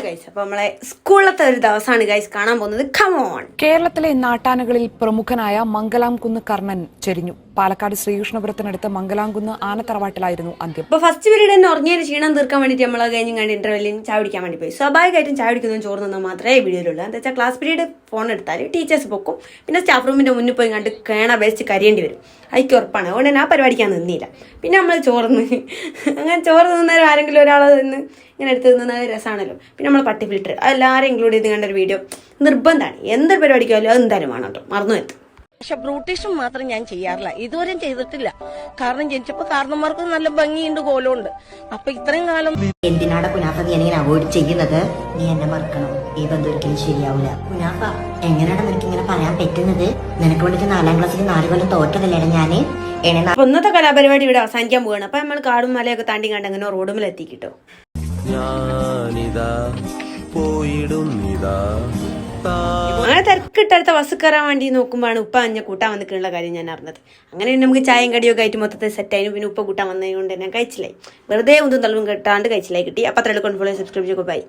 Guys, അപ്പൊ നമ്മളെ സ്കൂളിലത്തെ ഒരു ദിവസമാണ് ഗൈസ് കാണാൻ പോകുന്നത്. കമോൺ. കേരളത്തിലെ നാട്ടാനകളിൽ പ്രമുഖനായ മംഗലാംകുന്ന് കർണൻ ചെരിഞ്ഞു. പാലക്കാട് ശ്രീകൃഷ്ണപുരത്തിനടുത്ത് മംഗലാംകുന്ന് ആനത്തറവാട്ടിലായിരുന്നു അന്ത്യം. അപ്പൊ ഫസ്റ്റ് പീരീഡ് തന്നെ ഉറങ്ങിയൊരു ക്ഷീണം തീർക്കാൻ വേണ്ടിയിട്ട് നമ്മൾ കഴിഞ്ഞും കണ്ട് ഇന്റർവെല്ലിൽ ചായ കുടിക്കാൻ വേണ്ടി പോയി. സ്വാഭാവികമായിട്ടും ചായ കുടിക്കുന്നതും ചോറ് നിന്നാൽ മാത്രമേ വീഡിയോയിലുള്ളൂ. എന്താ വെച്ചാൽ ക്ലാസ് പീരീഡ് ഫോൺ എടുത്താൽ ടീച്ചേഴ്സ് പൊക്കും, പിന്നെ സ്റ്റാഫ് റൂമിന്റെ മുന്നിൽ പോയി കണ്ട് കേണ വേസ്റ്റ് കരിയേണ്ടി വരും. അതിക്ക് ഉറപ്പാണ്. അതുകൊണ്ട് തന്നെ ആ പരിപാടിക്കാൻ നിന്നില്ല. പിന്നെ നമ്മൾ ചോർന്ന് അങ്ങനെ ചോറ് തിന്നേരം ആരെങ്കിലും ഒരാൾ നിന്ന് ഇങ്ങനെ എടുത്ത് തിന്നുന്നത് രസമാണല്ലോ. പിന്നെ നമ്മൾ പട്ടി ഫിൽറ്റർ അതെല്ലാവരും ഇൻക്ലൂഡ് ചെയ്ത് കണ്ടൊരു വീഡിയോ നിർബന്ധമാണ്. എന്തൊരു പരിപാടിക്കായാലും അത് എന്തായാലും വേണം കേട്ടോ, മറന്നു എത്തും. പക്ഷെ ബ്രൂട്ടീഷും മാത്രം ഞാൻ ചെയ്യാറില്ല, ഇതുവരെയും ചെയ്തിട്ടില്ല. കാരണം ജനിച്ചപ്പോ കാരണന്മാർക്ക് നല്ല ഭംഗിയുണ്ട്, കോലമുണ്ട്. അപ്പൊ ഇത്രയും കാലം എന്തിനാണ് കുനാഫ നീ എങ്ങനെ അവോയ്ഡ് ചെയ്യുന്നത്? നീ എന്നെ മറക്കണം, ഈ ബന്ധം ഒരിക്കലും ശരിയാവില്ല. കുനാഫ എങ്ങനെയാണ് നിനക്ക് ഇങ്ങനെ പറയാൻ പറ്റുന്നത്? നിനക്ക് വേണ്ടിട്ട് 4ാം ക്ലാസ്സിൽ 4 കൊല്ലം തോറ്റതല്ലേ ഞാന്. അപ്പൊ ഇന്നത്തെ കലാപരിപാടി ഇവിടെ അവസാനിക്കാൻ പോവാണ്. അപ്പൊ നമ്മൾ കാടും മലയൊക്കെ താണ്ടി കണ്ട് അങ്ങനെ റോഡുമിൽ എത്തിക്കിട്ടോ. അങ്ങനെ തിരക്കിട്ടടുത്ത ബസ് കയറാൻ വേണ്ടി നോക്കുമ്പോഴാണ് ഉപ്പ അഞ്ഞ കൂട്ടാൻ വന്നിട്ടുള്ള കാര്യം ഞാൻ അറിഞ്ഞത്. അങ്ങനെ നമുക്ക് ചായയും കടിയൊക്കെ ആയിട്ട് മൊത്തത്തിൽ സെറ്റ് ആയിരുന്നു. പിന്നെ ഉപ്പ കൂട്ടാൻ വന്നതുകൊണ്ട് തന്നെ കഴിച്ചില്ലായി. വെറുതെ ഒന്നും തളവും കെട്ടാണ്ട് കഴിച്ചില്ലായി കിട്ടി. അപ്പൊ അത്ര എടുക്കൊണ്ട് സബ്സ്ക്രൈബ് ചെയ്യുക. ബൈ.